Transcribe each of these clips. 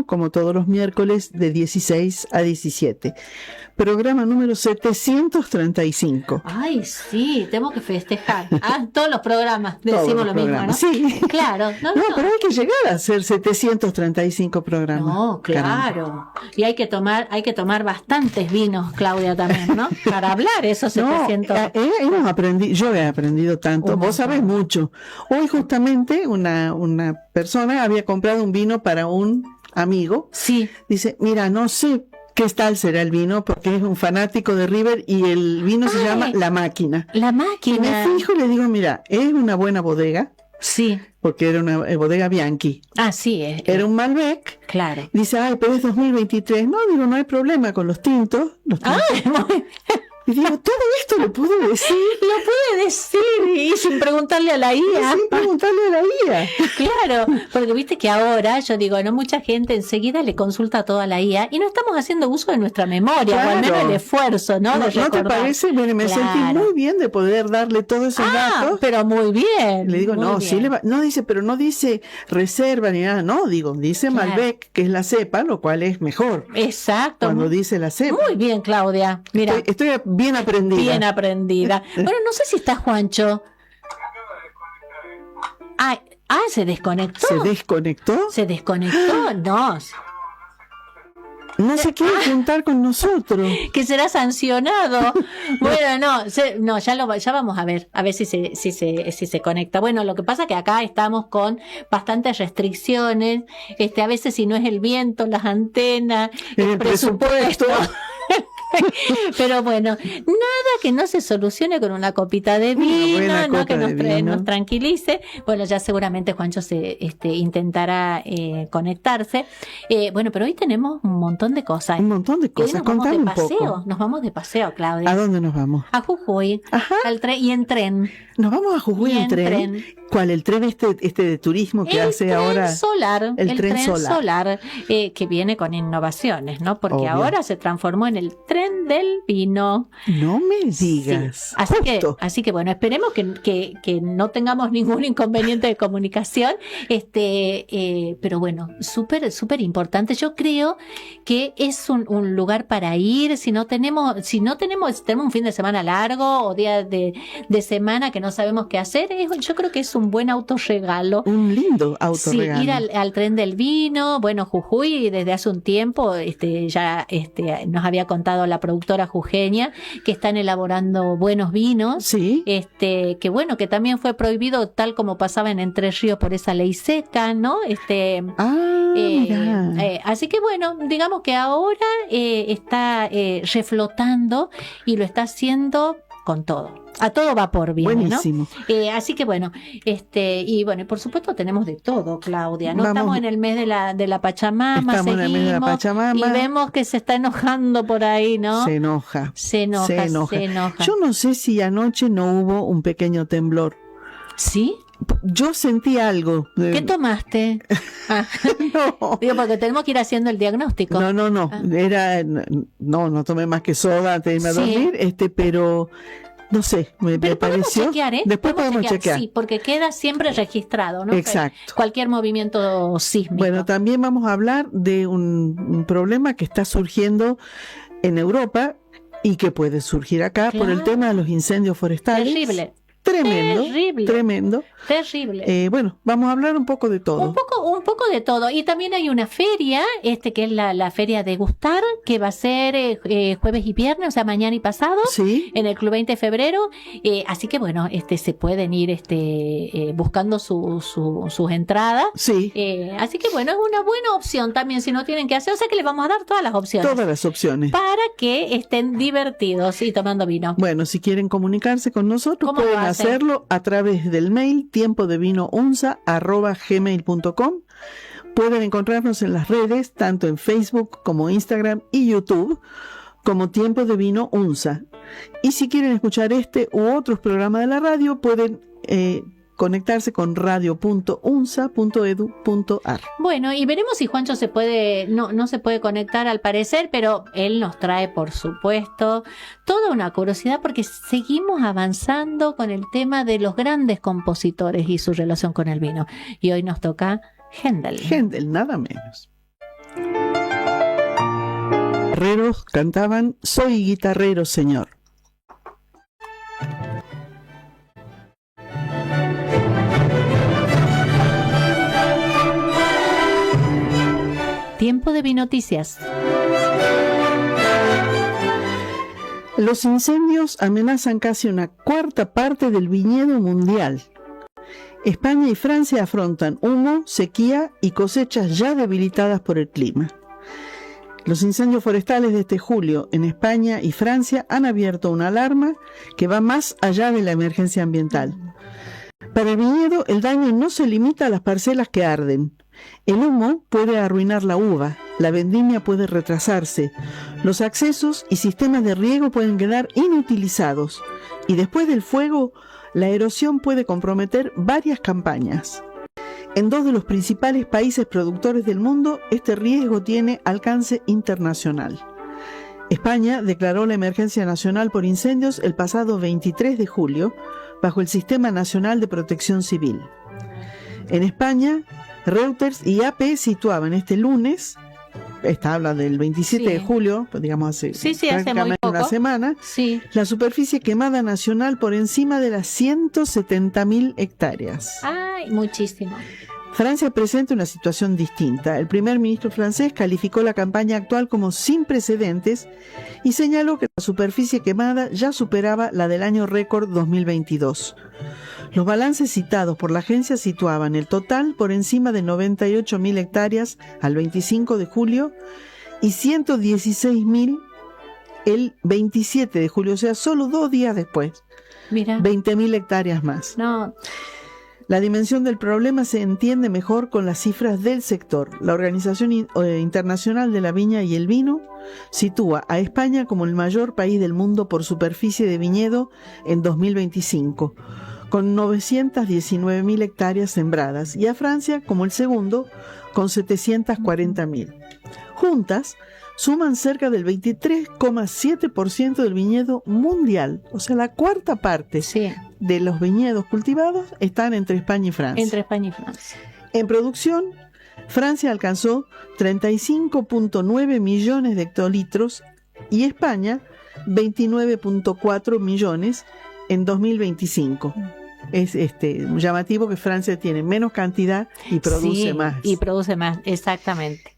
como todos los miércoles de 16 a 17. Programa número 735. Ay, sí, tenemos que festejar. Todos los programas decimos Todos los lo mismo, programas, ¿no? Sí. Claro. No, Pero hay que llegar a hacer 735 programas. No, claro. Caramba. Y hay que tomar bastantes vinos, Claudia, también, ¿no? Para hablar esos 700. Yo he aprendido tanto. Vos sabés mucho. Hoy justamente una persona había comprado un vino para un amigo. Sí. Dice, mira, no sé qué tal será el vino, porque es un fanático de River y el vino se llama La Máquina. La Y Máquina. me fijo y le digo, mira, es una buena bodega, Sí. porque era una bodega Bianchi. Sí, Era un Malbec. claro. Dice, ay, pero es 2023. No, digo, no hay problema con los tintos. Y digo, todo esto lo puedo decir. Lo puede decir y sin preguntarle a la IA. Sin preguntarle a la IA. Claro, porque viste que ahora, yo digo, no mucha gente enseguida le consulta todo a la IA y no estamos haciendo uso de nuestra memoria, Claro. o al menos el esfuerzo, ¿no? ¿No De te recordar. parece? Bueno, me sentí muy bien de poder darle todos esos datos. Pero muy bien. Le digo, muy no, bien. sí no dice, pero no dice reserva ni nada, no, digo, dice Claro. Malbec, que es la cepa, lo cual es mejor. Exacto. Cuando dice la cepa. Muy bien, Claudia. Mira, Estoy bien aprendida. bien aprendida. Bueno, no sé si está Juancho. Se desconectó. ¿Se desconectó? ¿Se desconectó? No. No se quiere juntar con nosotros. Que será sancionado. Bueno, ya vamos a ver si se conecta. Bueno, lo que pasa que acá estamos con bastantes restricciones, a veces si no es el viento, las antenas, el presupuesto. Pero bueno, nada que no se solucione con una copita de vino, ¿no? Que nos tranquilice. Bueno, ya seguramente Juancho se intentará conectarse. Bueno, pero hoy tenemos un montón de cosas. Un montón de cosas. Contame un poco. Nos vamos de paseo, Claudia. ¿A dónde nos vamos? A Jujuy. Ajá. Y en tren. Nos vamos a Jujuy en tren. ¿Cuál? ¿El tren este de turismo que hace ahora? El tren solar. Que viene con innovaciones, ¿no? Porque Obvio. ahora se transformó en el tren del vino. No me digas. Sí. Así que bueno, esperemos que no tengamos ningún inconveniente de comunicación. Pero bueno, súper importante. Yo creo que es un lugar para ir. Si tenemos un fin de semana largo o día de semana que no sabemos qué hacer, yo creo que es un buen autorregalo. Un lindo autorregalo. Sí, ir al tren del vino. Bueno, Jujuy desde hace un tiempo ya nos había contado la productora jujeña que están elaborando buenos vinos. Sí. Que bueno, que también fue prohibido tal como pasaba en Entre Ríos por esa ley seca, ¿no? Mirá. Así que bueno, digamos que ahora está reflotando y lo está haciendo con todo. A todo vapor viene, buenísimo. ¿no? Así que bueno, y bueno, y por supuesto tenemos de todo, Claudia, ¿no? Estamos en el mes de la Pachamama, estamos en el mes de la Pachamama. Y vemos que se está enojando por ahí, ¿no? Se enoja. Se enoja. Yo no sé si anoche no hubo un pequeño temblor. ¿Sí? Yo sentí algo. ¿Qué tomaste? No. Digo, porque tenemos que ir haciendo el diagnóstico. No. No tomé más que soda antes de irme a dormir, pero no sé, me pareció. Chequear, Después podemos chequear. Sí, porque queda siempre registrado, ¿no? Exacto. Cualquier movimiento sísmico. Bueno, también vamos a hablar de un problema que está surgiendo en Europa y que puede surgir acá por el tema de los incendios forestales. Terrible. Tremendo. Bueno, vamos a hablar un poco de todo. Un poco de todo. Y también hay una feria, que es la feria de Gustar, que va a ser jueves y viernes, o sea, mañana y pasado, sí, en el Club 20 de Febrero. Así que bueno, se pueden ir buscando sus entradas. Sí. Así que bueno, es una buena opción también si no tienen que hacer. O sea que les vamos a dar todas las opciones. Todas las opciones. Para que estén divertidos y tomando vino. Bueno, si quieren comunicarse con nosotros, pueden hacerlo a través del mail tiempodevinonza@gmail.com. Pueden encontrarnos en las redes, tanto en Facebook como Instagram y YouTube, como Tiempo de Vino Unza. Y si quieren escuchar este u otros programas de la radio, pueden conectarse con radio.unza.edu.ar. Bueno, y veremos si Juancho no se puede conectar al parecer, pero él nos trae, por supuesto, toda una curiosidad porque seguimos avanzando con el tema de los grandes compositores y su relación con el vino. Y hoy nos toca Händel. Händel, nada menos. guitarreros cantaban "Soy guitarrero, señor". Tiempo de Vinoticias. Los incendios amenazan casi una cuarta parte del viñedo mundial. España y Francia afrontan humo, sequía y cosechas ya debilitadas por el clima. Los incendios forestales de este julio en España y Francia han abierto una alarma que va más allá de la emergencia ambiental. Para el viñedo, el daño no se limita a las parcelas que arden. El humo puede arruinar la uva, la vendimia puede retrasarse, los accesos y sistemas de riego pueden quedar inutilizados y después del fuego, la erosión puede comprometer varias campañas. En 2 de los principales países productores del mundo, este riesgo tiene alcance internacional. España declaró la emergencia nacional por incendios el pasado 23 de julio bajo el Sistema Nacional de Protección Civil. En España, Reuters y AP situaban este lunes, esta habla del 27 de julio, digamos hace prácticamente una semana, la superficie quemada nacional por encima de las 170.000 hectáreas. ¡Ay, muchísimo! Francia presenta una situación distinta. El primer ministro francés calificó la campaña actual como sin precedentes y señaló que la superficie quemada ya superaba la del año récord 2022. Los balances citados por la agencia situaban el total por encima de 98.000 hectáreas al 25 de julio y 116.000 el 27 de julio, o sea, solo 2 días después. Mira. 20.000 hectáreas más. No. La dimensión del problema se entiende mejor con las cifras del sector. La Organización Internacional de la Viña y el Vino sitúa a España como el mayor país del mundo por superficie de viñedo en 2025, con 919.000 hectáreas sembradas, y a Francia como el segundo, con 740.000. Juntas, suman cerca del 23,7% del viñedo mundial, o sea, la cuarta parte de los viñedos cultivados están entre España y Francia. Entre España y Francia. En producción, Francia alcanzó 35,9 millones de hectolitros y España 29,4 millones en 2025. Es llamativo que Francia tiene menos cantidad y produce más. Y produce más, exactamente.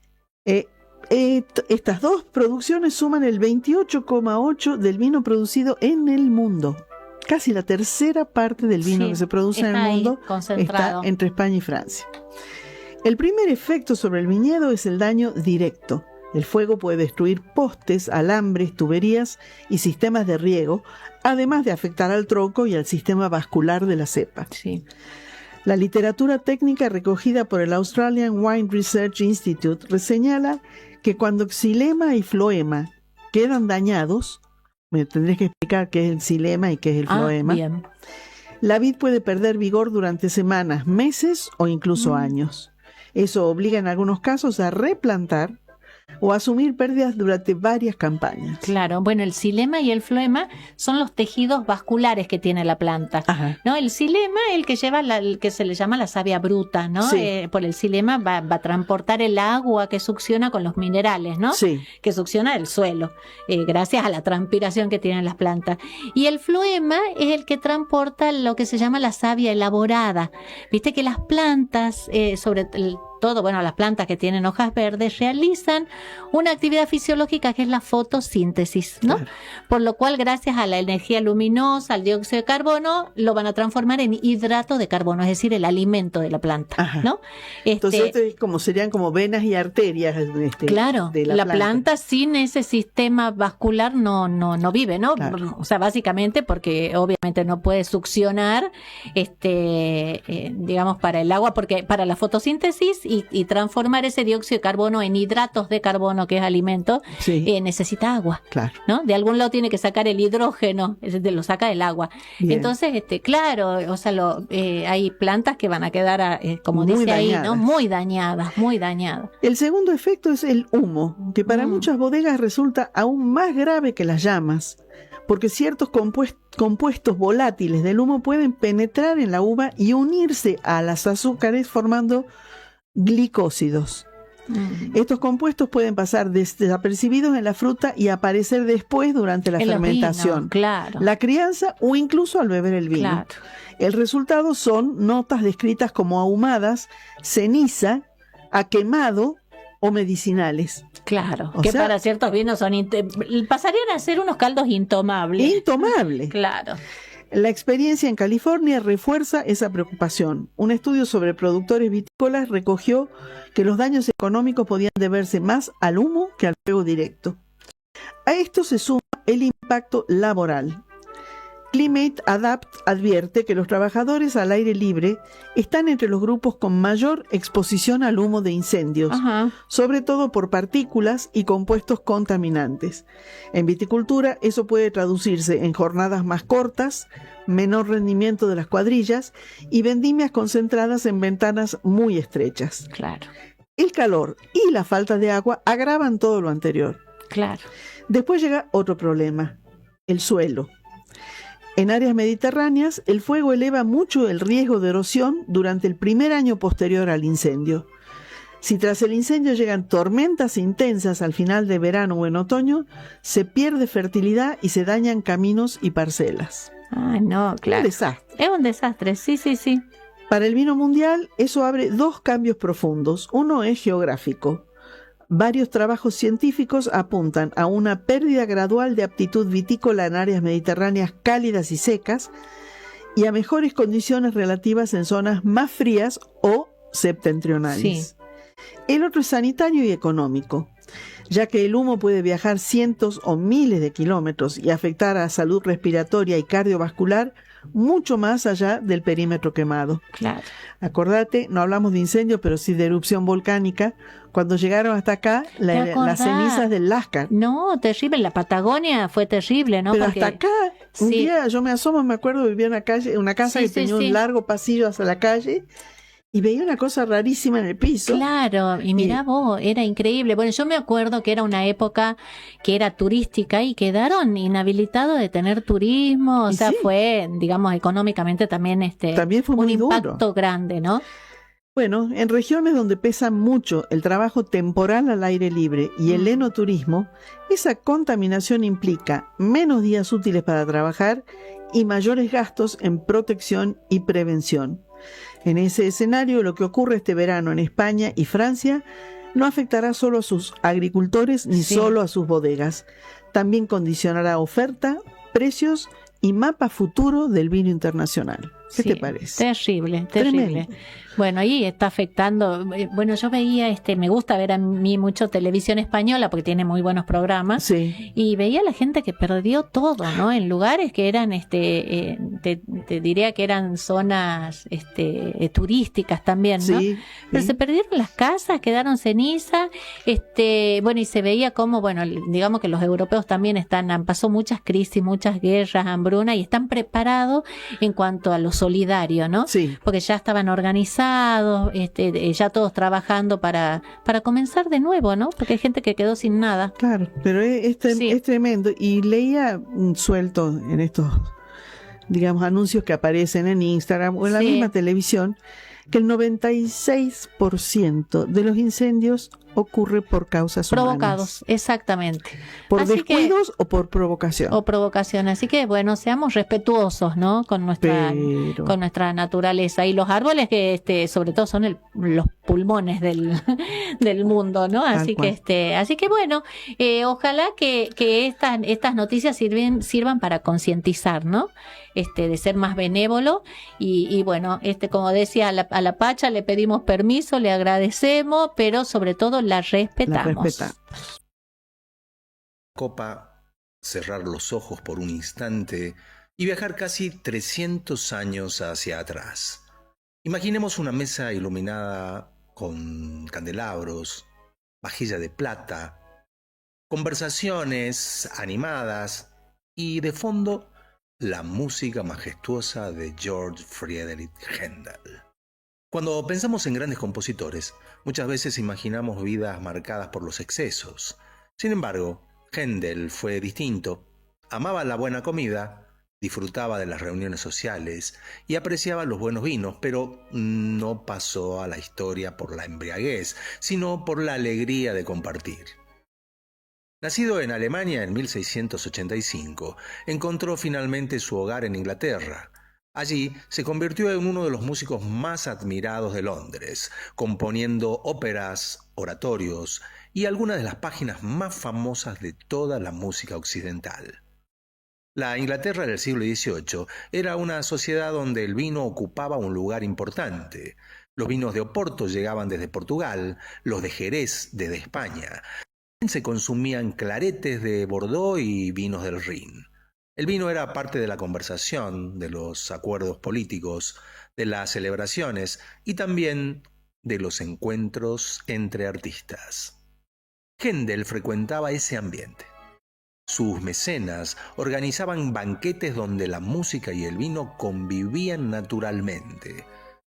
Estas dos producciones suman el 28,8% del vino producido en el mundo. Casi la tercera parte del vino que se produce en el mundo está entre España y Francia. El primer efecto sobre el viñedo es el daño directo. El fuego puede destruir postes, alambres, tuberías y sistemas de riego, además de afectar al tronco y al sistema vascular de la cepa. Sí. La literatura técnica recogida por el Australian Wine Research Institute señala que cuando xilema y floema quedan dañados, me tendré que explicar qué es el xilema y qué es el floema, bien. La vid puede perder vigor durante semanas, meses o incluso años. Eso obliga en algunos casos a replantar o asumir pérdidas durante varias campañas. Claro, bueno, el xilema y el floema son los tejidos vasculares que tiene la planta. Ajá. ¿No? El xilema, el que lleva el que se le llama la savia bruta, ¿no? Sí. Por el xilema va a transportar el agua que succiona con los minerales, ¿no? Sí. Que succiona el suelo, gracias a la transpiración que tienen las plantas. Y el floema es el que transporta lo que se llama la savia elaborada. Viste que las plantas, las plantas que tienen hojas verdes realizan una actividad fisiológica que es la fotosíntesis, ¿no? Claro. Por lo cual, gracias a la energía luminosa, al dióxido de carbono, lo van a transformar en hidrato de carbono, es decir, el alimento de la planta. Ajá. ¿No? Entonces, serían como venas y arterias. Claro, de la planta sin ese sistema vascular no vive, ¿no? Claro. O sea, básicamente porque obviamente no puede succionar, digamos, para el agua, porque para la fotosíntesis y transformar ese dióxido de carbono en hidratos de carbono, que es alimento, necesita agua. Claro. ¿No? De algún lado tiene que sacar el hidrógeno, lo saca del agua. Bien. Entonces, claro, o sea, hay plantas que van a quedar, como muy dice dañadas. Ahí, ¿no? Muy dañadas. El segundo efecto es el humo, que para muchas bodegas resulta aún más grave que las llamas, porque ciertos compuestos volátiles del humo pueden penetrar en la uva y unirse a las azúcares formando glicósidos. Estos compuestos pueden pasar desapercibidos en la fruta y aparecer después durante la fermentación, vino, claro. la crianza o incluso al beber el vino. Claro. El resultado son notas descritas como ahumadas, ceniza, a quemado o medicinales. Claro, que para ciertos vinos pasarían a ser unos caldos intomables. Intomables. Claro. La experiencia en California refuerza esa preocupación. Un estudio sobre productores vitícolas recogió que los daños económicos podían deberse más al humo que al fuego directo. A esto se suma el impacto laboral. Climate Adapt advierte que los trabajadores al aire libre están entre los grupos con mayor exposición al humo de incendios, sobre todo por partículas y compuestos contaminantes. En viticultura, eso puede traducirse en jornadas más cortas, menor rendimiento de las cuadrillas y vendimias concentradas en ventanas muy estrechas. Claro. El calor y la falta de agua agravan todo lo anterior. Claro. Después llega otro problema, el suelo. En áreas mediterráneas, el fuego eleva mucho el riesgo de erosión durante el primer año posterior al incendio. Si tras el incendio llegan tormentas intensas al final de verano o en otoño, se pierde fertilidad y se dañan caminos y parcelas. Ah, no, claro. Un desastre. Es un desastre, sí. Para el vino mundial, eso abre dos cambios profundos. Uno es geográfico. Varios trabajos científicos apuntan a una pérdida gradual de aptitud vitícola en áreas mediterráneas cálidas y secas y a mejores condiciones relativas en zonas más frías o septentrionales. Sí. El otro es sanitario y económico, ya que el humo puede viajar cientos o miles de kilómetros y afectar a la salud respiratoria y cardiovascular mucho más allá del perímetro quemado. Claro. Acordate, no hablamos de incendio, pero sí de erupción volcánica. Cuando llegaron hasta acá, las cenizas del Lascar. No, terrible. La Patagonia fue terrible, ¿no? Pero hasta acá, un día yo me asomo, me acuerdo, vivía en una casa que tenía un largo pasillo hacia la calle. Y veía una cosa rarísima en el piso. Claro, y mirá vos, era increíble. Bueno, yo me acuerdo que era una época que era turística y quedaron inhabilitados de tener turismo. O sea, fue, digamos, económicamente también fue muy un impacto duro. Grande, ¿no? Bueno, en regiones donde pesa mucho el trabajo temporal al aire libre y el enoturismo, esa contaminación implica menos días útiles para trabajar y mayores gastos en protección y prevención. En ese escenario, lo que ocurre este verano en España y Francia no afectará solo a sus agricultores ni solo a sus bodegas. También condicionará oferta, precios y mapa futuro del vino internacional. ¿Qué te parece? Terrible. Bueno, ahí está afectando. Bueno, yo veía, me gusta ver a mí mucho televisión española porque tiene muy buenos programas. Sí. Y veía a la gente que perdió todo, ¿no? En lugares que eran, te diría que eran zonas, turísticas también, ¿no? Sí. Pero se perdieron las casas, quedaron ceniza, bueno, y se veía como, bueno, digamos que los europeos también pasó muchas crisis, muchas guerras, hambruna, y están preparados en cuanto a lo solidario, ¿no? Sí. Porque ya estaban organizados, ya todos trabajando para comenzar de nuevo, ¿no? Porque hay gente que quedó sin nada. Claro, pero es tremendo. Y leía suelto en estos, digamos, anuncios que aparecen en Instagram o en la misma televisión, que el 96% de los incendios ocurre por causas provocados, humanas. Exactamente. ¿Por descuidos o por provocación? O provocación. Así que, bueno, seamos respetuosos, ¿no? Con nuestra naturaleza. Y los árboles que, sobre todo, son los pulmones del mundo, ¿no? Así que, bueno, ojalá que estas noticias sirvan para concientizar, ¿no? De ser más benévolo y bueno, como decía a la Pacha, le pedimos permiso, le agradecemos, pero sobre todo la respetamos. Copa, cerrar los ojos por un instante y viajar casi 300 años hacia atrás. Imaginemos una mesa iluminada con candelabros, vajilla de plata, conversaciones animadas y de fondo la música majestuosa de Georg Friedrich Händel. Cuando pensamos en grandes compositores, muchas veces imaginamos vidas marcadas por los excesos. Sin embargo, Händel fue distinto. Amaba la buena comida, disfrutaba de las reuniones sociales y apreciaba los buenos vinos, pero no pasó a la historia por la embriaguez, sino por la alegría de compartir. Nacido en Alemania en 1685, encontró finalmente su hogar en Inglaterra. Allí se convirtió en uno de los músicos más admirados de Londres, componiendo óperas, oratorios y algunas de las páginas más famosas de toda la música occidental. La Inglaterra del siglo XVIII era una sociedad donde el vino ocupaba un lugar importante. Los vinos de Oporto llegaban desde Portugal, los de Jerez desde España. Se consumían claretes de Bordeaux y vinos del Rin. El vino era parte de la conversación, de los acuerdos políticos, de las celebraciones y también de los encuentros entre artistas. Händel frecuentaba ese ambiente. Sus mecenas organizaban banquetes donde la música y el vino convivían naturalmente.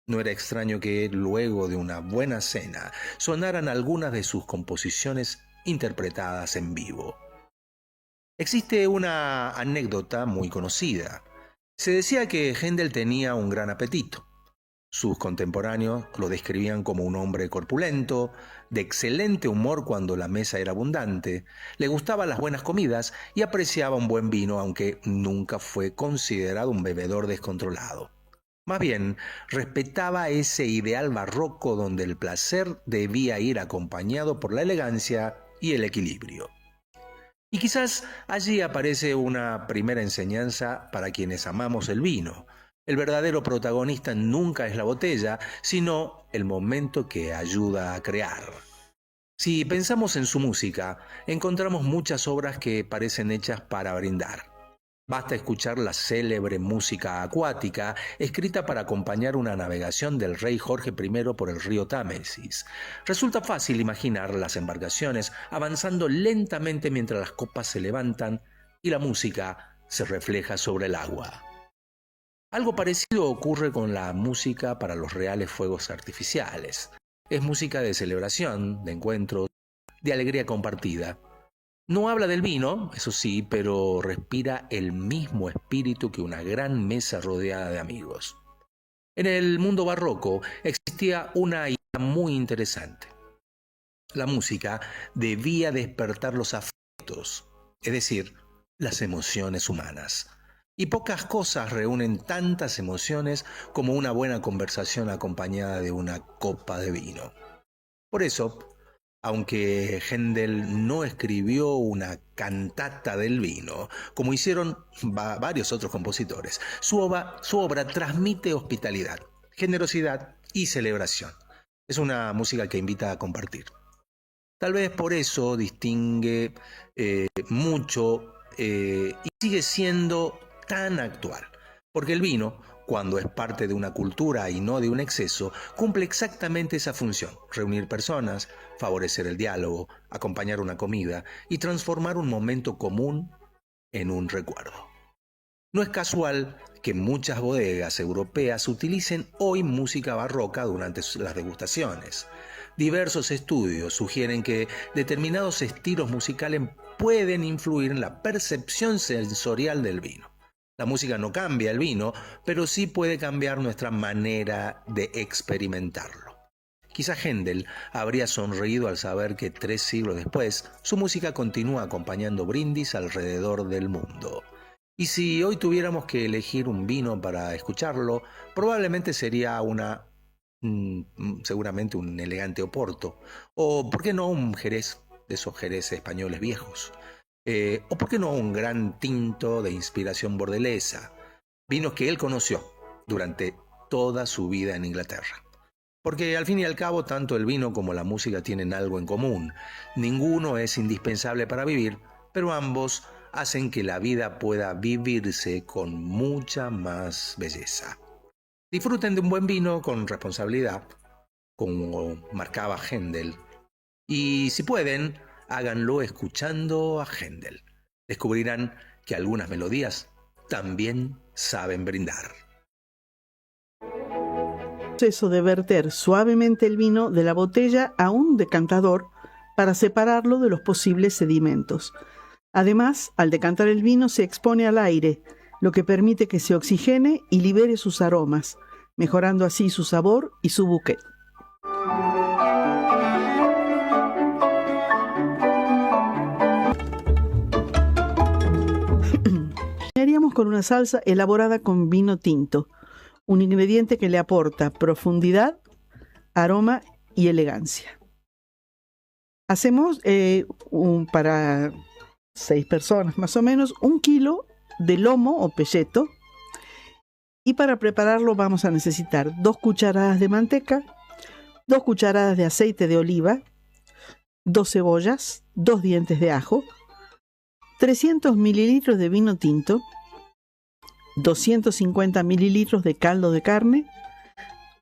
No era extraño que luego de una buena cena sonaran algunas de sus composiciones interpretadas en vivo. Existe una anécdota muy conocida. Se decía que Händel tenía un gran apetito. Sus contemporáneos lo describían como un hombre corpulento, de excelente humor cuando la mesa era abundante, le gustaban las buenas comidas y apreciaba un buen vino, aunque nunca fue considerado un bebedor descontrolado. Más bien, respetaba ese ideal barroco donde el placer debía ir acompañado por la elegancia y el equilibrio. Y quizás allí aparece una primera enseñanza para quienes amamos el vino. El verdadero protagonista nunca es la botella, sino el momento que ayuda a crear. Si pensamos en su música, encontramos muchas obras que parecen hechas para brindar. Basta escuchar la célebre música acuática, escrita para acompañar una navegación del rey Jorge I por el río Támesis. Resulta fácil imaginar las embarcaciones avanzando lentamente mientras las copas se levantan y la música se refleja sobre el agua. Algo parecido ocurre con la música para los reales fuegos artificiales. Es música de celebración, de encuentros, de alegría compartida. No habla del vino, eso sí, pero respira el mismo espíritu que una gran mesa rodeada de amigos. En el mundo barroco existía una idea muy interesante. La música debía despertar los afectos, es decir, las emociones humanas. Y pocas cosas reúnen tantas emociones como una buena conversación acompañada de una copa de vino. Por eso, aunque Händel no escribió una cantata del vino, como hicieron varios otros compositores, su obra transmite hospitalidad, generosidad y celebración. Es una música que invita a compartir. Tal vez por eso distingue mucho y sigue siendo tan actual, porque el vino, cuando es parte de una cultura y no de un exceso, cumple exactamente esa función: reunir personas, favorecer el diálogo, acompañar una comida y transformar un momento común en un recuerdo. No es casual que muchas bodegas europeas utilicen hoy música barroca durante las degustaciones. Diversos estudios sugieren que determinados estilos musicales pueden influir en la percepción sensorial del vino. La música no cambia el vino, pero sí puede cambiar nuestra manera de experimentarlo. Quizá Händel habría sonreído al saber que 3 siglos después su música continúa acompañando brindis alrededor del mundo. Y si hoy tuviéramos que elegir un vino para escucharlo, probablemente sería seguramente un elegante Oporto, o ¿por qué no un Jerez, de esos Jerez españoles viejos? O por qué no un gran tinto de inspiración bordelesa, vinos que él conoció durante toda su vida en Inglaterra. Porque al fin y al cabo tanto el vino como la música tienen algo en común. Ninguno es indispensable para vivir, pero ambos hacen que la vida pueda vivirse con mucha más belleza. Disfruten de un buen vino con responsabilidad, como marcaba Händel, y si pueden, háganlo escuchando a Händel. Descubrirán que algunas melodías también saben brindar. Proceso de verter suavemente el vino de la botella a un decantador para separarlo de los posibles sedimentos. Además, al decantar el vino se expone al aire, lo que permite que se oxigene y libere sus aromas, mejorando así su sabor y su bouquet. Haríamos con una salsa elaborada con vino tinto, un ingrediente que le aporta profundidad, aroma y elegancia. Hacemos para 6 personas más o menos 1 kilo de lomo o pelleto, y para prepararlo vamos a necesitar 2 cucharadas de manteca, 2 cucharadas de aceite de oliva, 2 cebollas, 2 dientes de ajo, 300 mililitros de vino tinto, 250 mililitros de caldo de carne,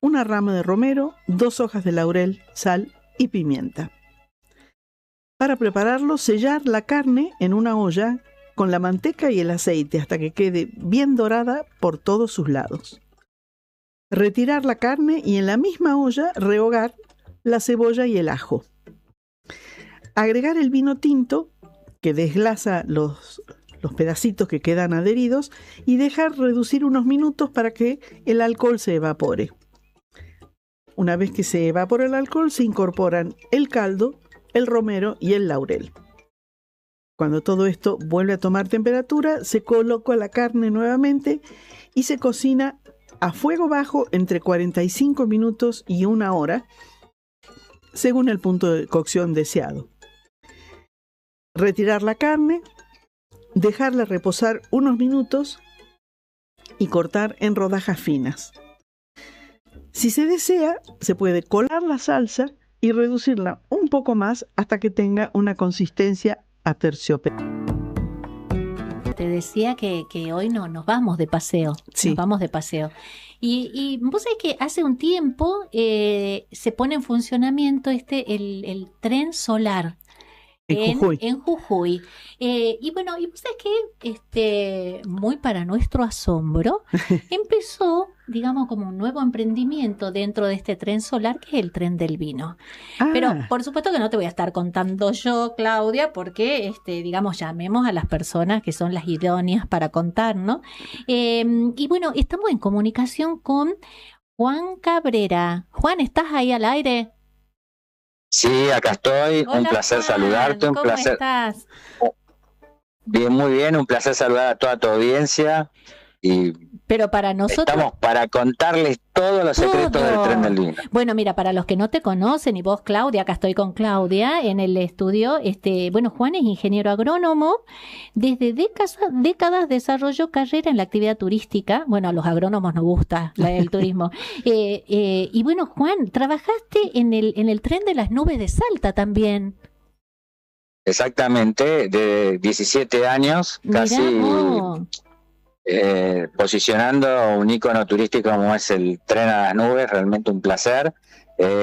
una rama de romero, 2 hojas de laurel, sal y pimienta. Para prepararlo, sellar la carne en una olla con la manteca y el aceite hasta que quede bien dorada por todos sus lados. Retirar la carne y en la misma olla rehogar la cebolla y el ajo. Agregar el vino tinto, que desglasa los pedacitos que quedan adheridos, y dejar reducir unos minutos para que el alcohol se evapore. Una vez que se evapora el alcohol, se incorporan el caldo, el romero y el laurel. Cuando todo esto vuelve a tomar temperatura, se coloca la carne nuevamente y se cocina a fuego bajo entre 45 minutos y 1 hora, según el punto de cocción deseado. Retirar la carne, dejarla reposar unos minutos y cortar en rodajas finas. Si se desea, se puede colar la salsa y reducirla un poco más hasta que tenga una consistencia aterciopelada. Te decía que hoy no nos vamos de paseo. Sí. Nos vamos de paseo. Y vos sabés que hace un tiempo se pone en funcionamiento el tren solar. En Jujuy. Y bueno, y vos sabés que muy para nuestro asombro, empezó, digamos, como un nuevo emprendimiento dentro de este tren solar, que es el tren del vino. Pero por supuesto que no te voy a estar contando yo, Claudia, porque digamos, llamemos a las personas que son las idóneas para contar, ¿no? Y bueno, estamos en comunicación con Juan Cabrera. Juan, ¿estás ahí al aire? Sí, acá estoy. Hola, un placer Juan. saludarte. ¿Cómo estás? Bien, muy bien. Un placer saludar a toda tu audiencia. Y pero para nosotros estamos para contarles todos los secretos del tren del vino. Bueno, mira, para los que no te conocen, y vos, Claudia, acá estoy con Claudia en el estudio. Bueno, Juan es ingeniero agrónomo. Desde décadas desarrolló carrera en la actividad turística. Bueno, a los agrónomos nos gusta el turismo. Y bueno, Juan, trabajaste en el tren de las nubes de Salta también. Exactamente, de 17 años, Mirá casi vos. Posicionando un ícono turístico como es el tren a las nubes. Realmente un placer.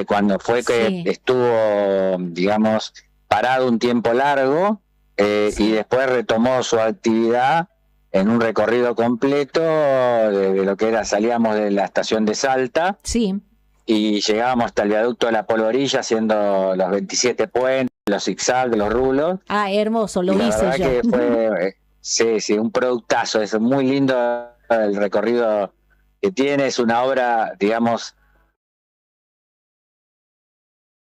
Cuando fue que Sí. estuvo, digamos, parado un tiempo largo, Sí. y después retomó su actividad en un recorrido completo de lo que era, salíamos de la estación de Salta Sí. y llegábamos hasta el viaducto de la Polvorilla, haciendo los 27 puentes, los zigzags, los rulos. Ah, hermoso, lo Y la hice verdad yo. que fue, sí, un productazo. Es muy lindo el recorrido que tiene. Es una obra, digamos,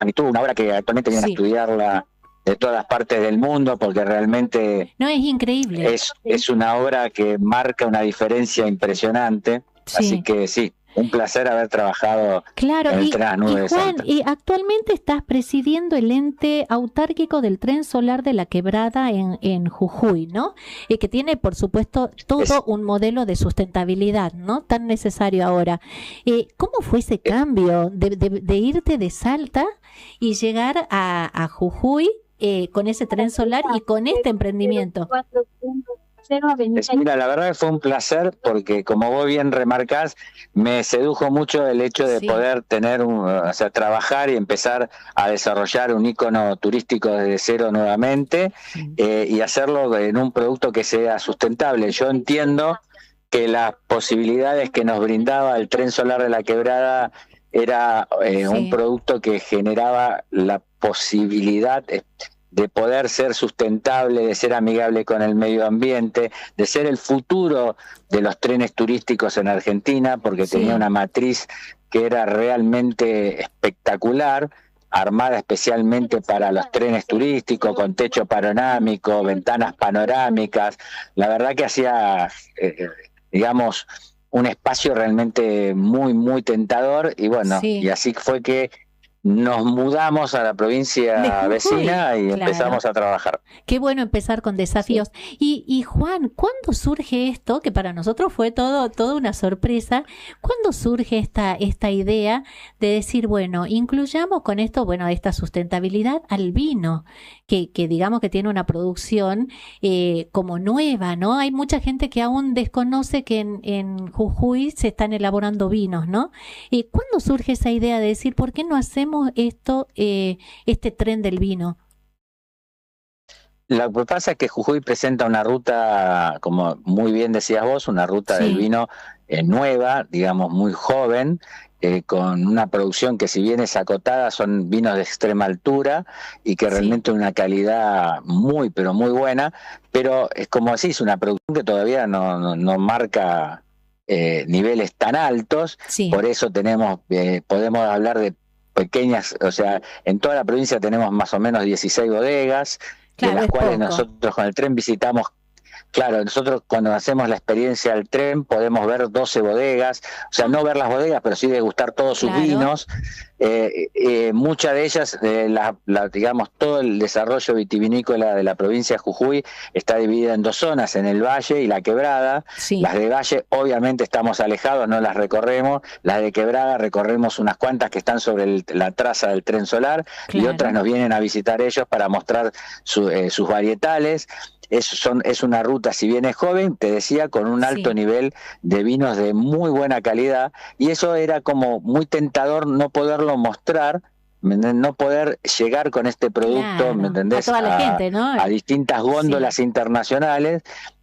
una obra que actualmente vienen Sí. a estudiarla de todas las partes del mundo, porque realmente No, es increíble. es una obra que marca una diferencia impresionante. Sí. Así que sí, un placer haber trabajado Claro, en el y tren a las nubes de Juan, Salta. actualmente estás presidiendo el ente autárquico del tren solar de la Quebrada en Jujuy, ¿no? Que tiene, por supuesto, todo un modelo de sustentabilidad, ¿no? Tan necesario ahora. ¿Cómo fue ese cambio de irte de Salta y llegar a Jujuy con ese tren solar y con este emprendimiento? Mira, la verdad que fue un placer, porque como vos bien remarcás, me sedujo mucho el hecho de Sí. poder tener trabajar y empezar a desarrollar un ícono turístico desde cero nuevamente, y hacerlo en un producto que sea sustentable. Yo entiendo que las posibilidades que nos brindaba el tren solar de la Quebrada era Sí. un producto que generaba la posibilidad de poder ser sustentable, de ser amigable con el medio ambiente, de ser el futuro de los trenes turísticos en Argentina, porque tenía una matriz que era realmente espectacular, armada especialmente para los trenes turísticos, con techo panorámico, ventanas panorámicas. La verdad que hacía, digamos, un espacio realmente muy, muy tentador, y bueno, y así fue que nos mudamos a la provincia vecina y empezamos a trabajar. Qué bueno empezar con desafíos. Y Juan, ¿cuándo surge esto? Que para nosotros fue toda una sorpresa. ¿Cuándo surge esta idea de decir, bueno, incluyamos con esto, bueno, esta sustentabilidad al vino, que digamos que tiene una producción como nueva, ¿no? Hay mucha gente que aún desconoce que en Jujuy se están elaborando vinos, ¿no? ¿Cuándo surge esa idea de decir, ¿por qué no hacemos esto, este tren del vino? Lo que pasa es que Jujuy presenta una ruta, como muy bien decías vos, una ruta del vino nueva, digamos muy joven, con una producción que, si bien es acotada, son vinos de extrema altura y que realmente una calidad muy, pero muy buena, pero es como decís, una producción que todavía no marca niveles tan altos, por eso podemos hablar de pequeñas, o sea, en toda la provincia tenemos más o menos 16 bodegas, de las cuales nosotros con el tren visitamos. Claro, nosotros cuando hacemos la experiencia del tren podemos ver 12 bodegas, o sea, no ver las bodegas, pero sí degustar todos sus vinos. Muchas de ellas, digamos, todo el desarrollo vitivinícola de la provincia de Jujuy está dividida en dos zonas, en el Valle y la Quebrada. Las de Valle obviamente estamos alejados, no las recorremos. Las de Quebrada recorremos unas cuantas que están sobre la traza del tren solar, y otras nos vienen a visitar ellos para mostrar sus varietales. Es una ruta, si bien es joven, te decía, con un alto nivel de vinos de muy buena calidad, y eso era como muy tentador no poderlo mostrar, no poder llegar con este producto, ¿me entendés? A toda la gente, ¿no? A distintas góndolas internacionales.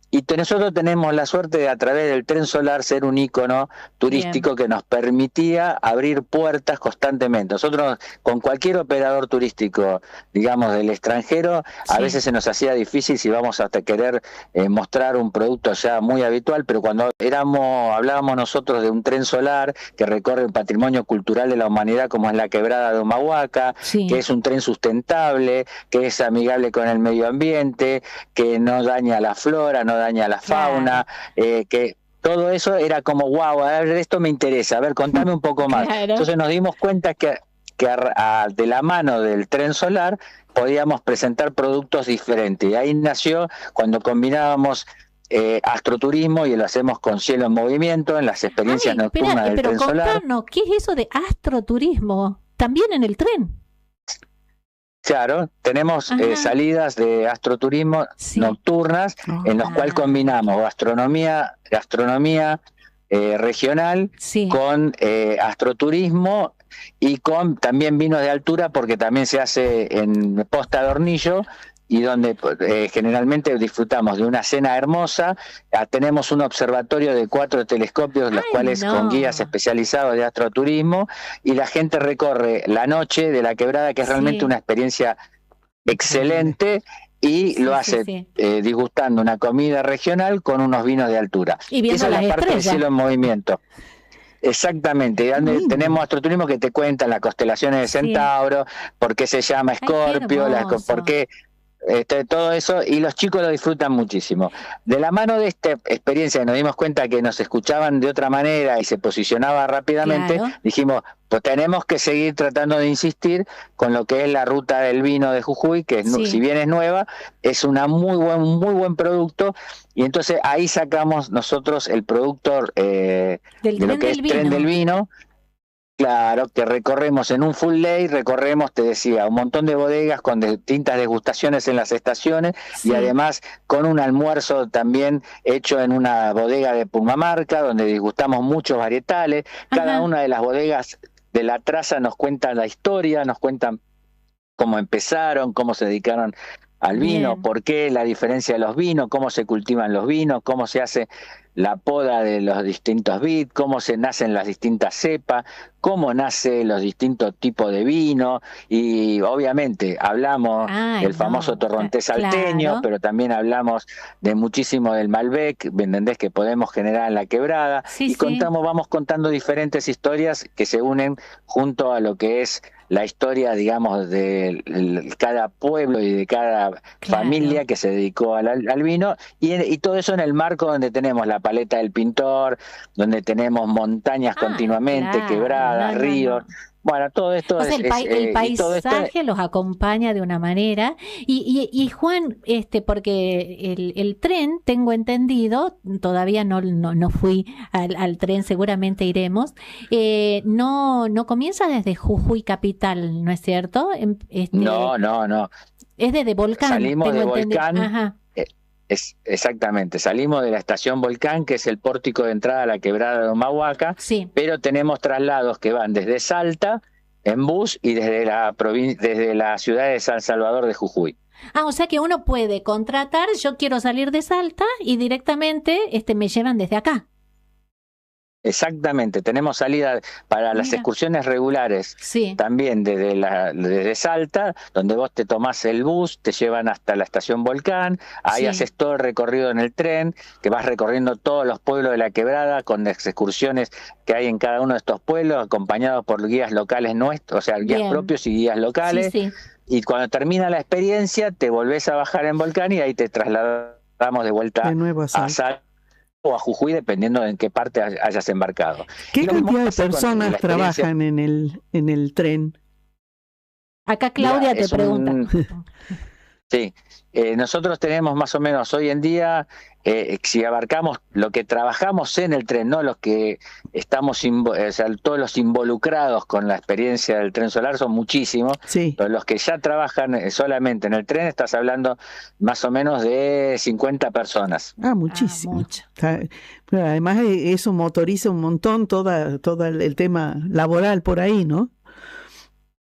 Y nosotros tenemos la suerte de, a través del tren solar, ser un ícono turístico que nos permitía abrir puertas constantemente. Nosotros, con cualquier operador turístico, digamos, del extranjero, a veces se nos hacía difícil si vamos a querer mostrar un producto ya muy habitual, pero cuando hablábamos nosotros de un tren solar que recorre el patrimonio cultural de la humanidad, como es la Quebrada de Humahuaca, que es un tren sustentable, que es amigable con el medio ambiente, que no daña la flora, no daña la fauna, que todo eso era como, wow, a ver, esto me interesa, a ver, contame un poco más. Entonces nos dimos cuenta que de la mano del tren solar podíamos presentar productos diferentes, y ahí nació cuando combinábamos astroturismo, y lo hacemos con Cielo en Movimiento, en las experiencias nocturnas del tren solar. ¿Qué es eso de astroturismo? ¿También en el tren? Claro, tenemos salidas de astroturismo nocturnas, en los cuales combinamos gastronomía regional con astroturismo, y con también vinos de altura, porque también se hace en Posta de Hornillo, y donde generalmente disfrutamos de una cena hermosa. Tenemos un observatorio de 4 telescopios, los cuales con guías especializados de astroturismo, y la gente recorre la noche de la Quebrada, que es realmente una experiencia excelente, y lo hace disgustando una comida regional con unos vinos de altura. Y esa es la parte del Cielo en Movimiento. Exactamente, tenemos astroturismo que te cuentan las constelaciones de Centauro, por qué se llama Escorpio, por qué todo eso, y los chicos lo disfrutan muchísimo. De la mano de esta experiencia nos dimos cuenta que nos escuchaban de otra manera y se posicionaba rápidamente, dijimos, pues tenemos que seguir tratando de insistir con lo que es la ruta del vino de Jujuy, que si bien es nueva, es una muy buen producto, y entonces ahí sacamos nosotros el producto de lo que es Tren del Vino. Claro, que recorremos en un full day, te decía, un montón de bodegas con distintas degustaciones en las estaciones, y además con un almuerzo también hecho en una bodega de Pumamarca, donde disgustamos muchos varietales. Cada una de las bodegas de la traza nos cuentan la historia, nos cuentan cómo empezaron, cómo se dedicaron al vino, Bien. por qué la diferencia de los vinos, cómo se cultivan los vinos, cómo se hace la poda de los distintos vid, cómo se nacen las distintas cepas, cómo nacen los distintos tipos de vino, y obviamente hablamos Ay, del famoso no, torrontés salteño, claro. pero también hablamos de muchísimo del Malbec, ¿me entendés? Que podemos generar en la quebrada, Sí, y sí, vamos contando diferentes historias que se unen junto a lo que es la historia, digamos, de cada pueblo y de cada familia claro. que se dedicó al vino, y todo eso en el marco donde tenemos la paleta del pintor, donde tenemos montañas Ah, continuamente, claro. No, quebradas, no, ríos. no. Bueno, todo esto O sea, el y todo esto. paisaje los acompaña de una manera. Y Juan, porque el tren, tengo entendido, todavía no fui al tren, seguramente iremos, no comienza desde Jujuy capital, ¿no es cierto? No. Es desde Volcán, Salimos tengo de entendido. Volcán. Ajá, Exactamente, salimos de la estación Volcán, que es el pórtico de entrada a la quebrada de Humahuaca, sí. pero tenemos traslados que van desde Salta en bus y desde la ciudad de San Salvador de Jujuy. O sea que uno puede contratar, yo quiero salir de Salta y directamente me llevan desde acá. Exactamente, tenemos salida para las Mira. excursiones regulares, Sí, también desde Salta, donde vos te tomás el bus, te llevan hasta la estación Volcán, ahí sí. haces todo el recorrido en el tren, que vas recorriendo todos los pueblos de la quebrada con las excursiones que hay en cada uno de estos pueblos, acompañados por guías locales nuestros, o sea, guías Bien. propios y guías locales, Sí, sí. y cuando termina la experiencia te volvés a bajar en Volcán y ahí te trasladamos de vuelta De nuevo a a Salta. Salta o a Jujuy, dependiendo de en qué parte hayas embarcado. ¿Qué Y lo mismo cantidad de pasa con personas la experiencia. trabajan en el tren? Acá Claudia Mira, te pregunta. Sí, nosotros tenemos más o menos hoy en día, si abarcamos lo que trabajamos en el tren, no los que estamos, o sea, todos los involucrados con la experiencia del tren solar son muchísimos, Sí. pero los que ya trabajan solamente en el tren, estás hablando más o menos de 50 personas. Muchísimo. Mucho. Pero además eso motoriza un montón todo el tema laboral por ahí, ¿no?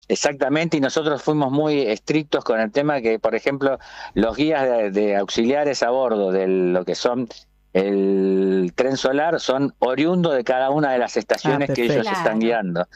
Exactamente, y nosotros fuimos muy estrictos con el tema que, por ejemplo, los guías de auxiliares a bordo de lo que son el tren solar son oriundos de cada una de las estaciones que perfecto. ellos están Claro. guiando.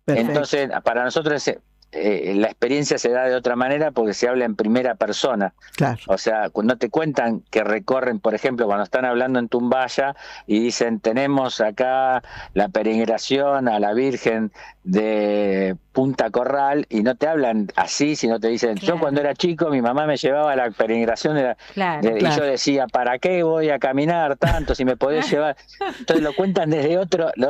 Perfecto. Entonces, para nosotros la experiencia se da de otra manera porque se habla en primera persona. Claro. O sea, cuando te cuentan que recorren, por ejemplo, cuando están hablando en Tumbaya y dicen, tenemos acá la peregrinación a la Virgen de Punta Corral, y no te hablan así, sino te dicen, Claro. yo cuando era chico mi mamá me llevaba a la peregrinación Claro. y yo decía, ¿para qué voy a caminar tanto si me podés llevar? Entonces lo cuentan desde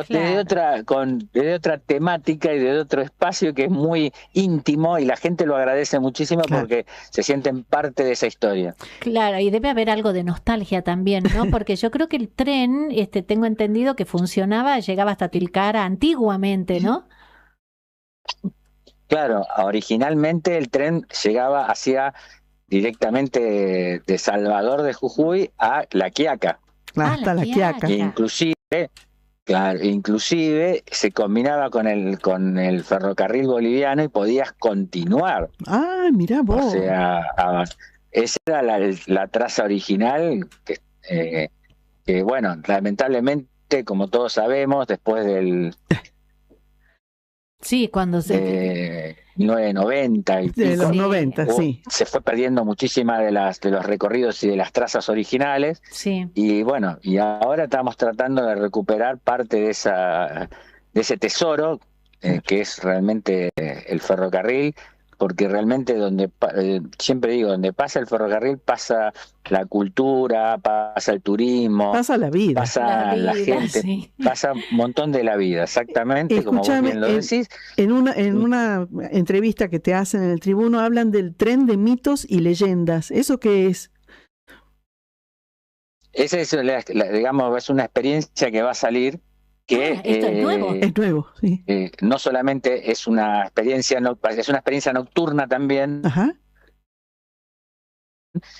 desde otra temática y desde otro espacio que es muy íntimo, y la gente lo agradece muchísimo Claro. porque se sienten parte de esa historia. Claro, y debe haber algo de nostalgia también, ¿no? Porque yo creo que el tren, tengo entendido que funcionaba, llegaba hasta Tilcara antiguamente, ¿no? Claro, originalmente el tren llegaba hacia directamente de Salvador de Jujuy a La Quiaca, Hasta La La Quiaca. Quiaca. inclusive se combinaba con el ferrocarril boliviano y podías continuar. Mirá vos. O sea, esa era la traza original que, bueno, lamentablemente, como todos sabemos, después del Sí, cuando de 1990 y De los Sí. 90, sí. se fue perdiendo muchísimas de los recorridos y de las trazas originales, Sí. y bueno, y ahora estamos tratando de recuperar parte de ese tesoro que es realmente el ferrocarril, porque realmente siempre digo, donde pasa el ferrocarril pasa la cultura, pasa el turismo, Pasa la vida. pasa la vida, gente, sí. pasa un montón de la vida, exactamente, como vos Escúchame, bien lo decís. En una entrevista que te hacen en el Tribuno hablan del tren de mitos y leyendas. ¿Eso qué es? Esa es, digamos, es una experiencia que va a salir que esto es nuevo. Es nuevo, sí. no solamente es una experiencia, es una experiencia nocturna también, Ajá.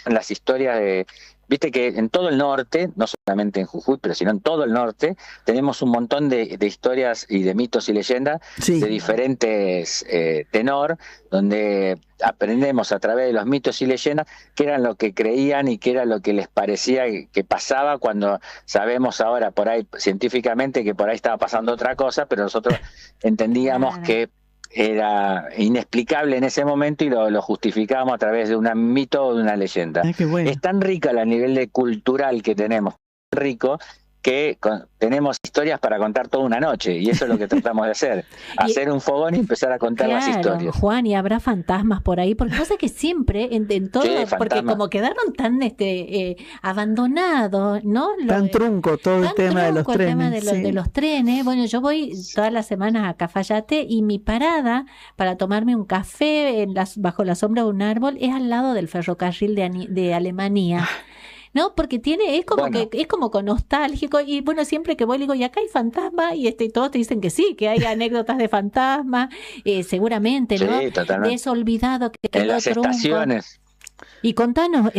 las historias de... Viste que en todo el norte, no solamente en Jujuy, pero sino en todo el norte, tenemos un montón de historias y de mitos y leyendas de diferentes tenor, donde aprendemos a través de los mitos y leyendas qué eran lo que creían y qué era lo que les parecía que pasaba, cuando sabemos ahora por ahí científicamente que por ahí estaba pasando otra cosa, pero nosotros entendíamos que era inexplicable en ese momento y lo justificábamos a través de un mito o de una leyenda. Bueno. Es tan rica el nivel de cultural que tenemos, rico, que tenemos historias para contar toda una noche, y eso es lo que tratamos de hacer, hacer un fogón y empezar a contar las historias. Juan, y habrá fantasmas por ahí, porque pasa que siempre en todo, porque como quedaron tan abandonados, ¿no? Tan trunco todo el tema de los trenes. De los trenes. Bueno, yo voy todas las semanas a Cafayate y mi parada para tomarme un café bajo la sombra de un árbol es al lado del ferrocarril de Alemania. ¿No? Porque es como es como con nostálgico, y bueno, siempre que voy le digo, y acá hay fantasma, y todos te dicen que sí, que hay anécdotas de fantasma, seguramente, ¿no? Sí, totalmente. De eso olvidado que en las estaciones. Y contanos,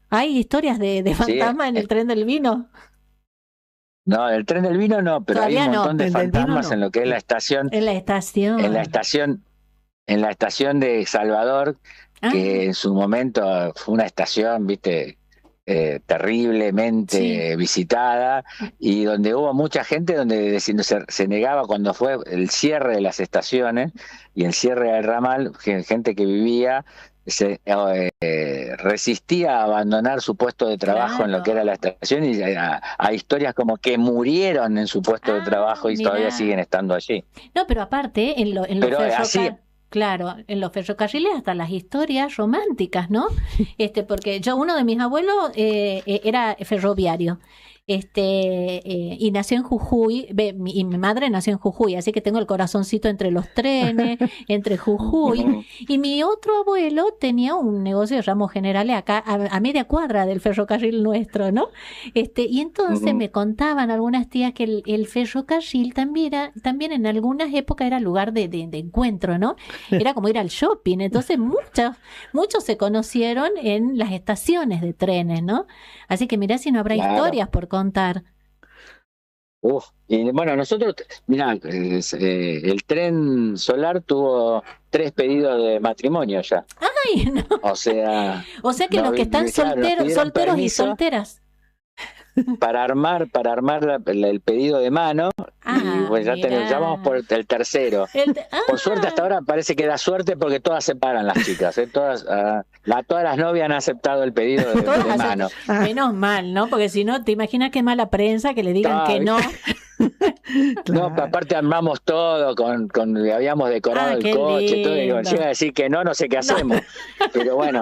¿hay historias de fantasma en el tren del vino? No, el tren del vino no, pero todavía hay un montón de fantasmas en lo que es la estación. En la estación. En la estación de Salvador, que en su momento fue una estación, viste, terriblemente visitada, y donde hubo mucha gente, donde se negaba cuando fue el cierre de las estaciones y el cierre del ramal, gente que vivía se resistía a abandonar su puesto de trabajo en lo que era la estación, y a historias como que murieron en su puesto de trabajo y todavía siguen estando allí. No, pero aparte en los claro, en los ferrocarriles hasta las historias románticas, ¿no? Porque uno de mis abuelos era ferroviario. Y nació en Jujuy, y mi madre nació en Jujuy, así que tengo el corazoncito entre los trenes, entre Jujuy, y mi otro abuelo tenía un negocio de ramos generales acá a media cuadra del ferrocarril nuestro, ¿no? Y entonces me contaban algunas tías que el ferrocarril también en algunas épocas era lugar de encuentro, ¿no? Era como ir al shopping, entonces muchos se conocieron en las estaciones de trenes, ¿no? Así que mirá si no habrá historias por contar. Y bueno, nosotros, mirá, el tren solar tuvo 3 pedidos de matrimonio ya. ¡Ay, no! O sea que los que están solteros y solteras. Para armar el pedido de mano, y pues ya vamos por el tercero. Por suerte hasta ahora parece que da suerte, porque todas se paran las chicas, todas las novias han aceptado el pedido de mano. Menos mal, ¿no? Porque si no, te imaginas qué mala prensa que le digan que no. No, aparte armamos todo, habíamos decorado el coche, lindo. todo, y digo, llega a decir que no sé qué hacemos, pero bueno.